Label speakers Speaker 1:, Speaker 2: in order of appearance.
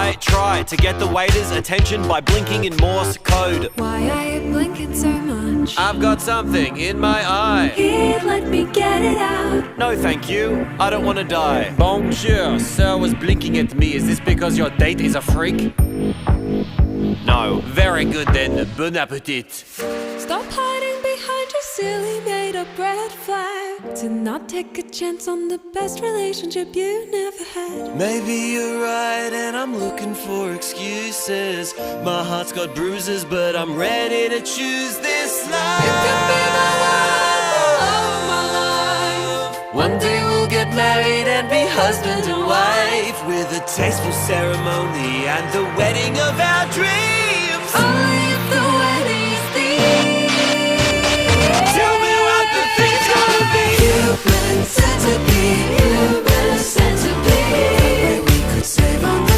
Speaker 1: I try to get the waiter's attention by blinking in Morse code.
Speaker 2: Why are you blinking so much?
Speaker 1: I've got something in my eye.
Speaker 2: Here, let me get it out.
Speaker 1: No thank you, I don't want to die. Bonjour, sir was blinking at me. Is this because your date is a freak? No. Very good then, bon appetit.
Speaker 2: Stop hiding behind your silly made-up red flag. To not take a chance on the best relationship you never had.
Speaker 1: Maybe you're right and I'm looking for excuses. My heart's got bruises but I'm ready to choose this life.
Speaker 2: You can be the one, the love of my life.
Speaker 1: One day we'll get married and be husband and wife, with a tasteful ceremony and the wedding of our dreams.
Speaker 2: All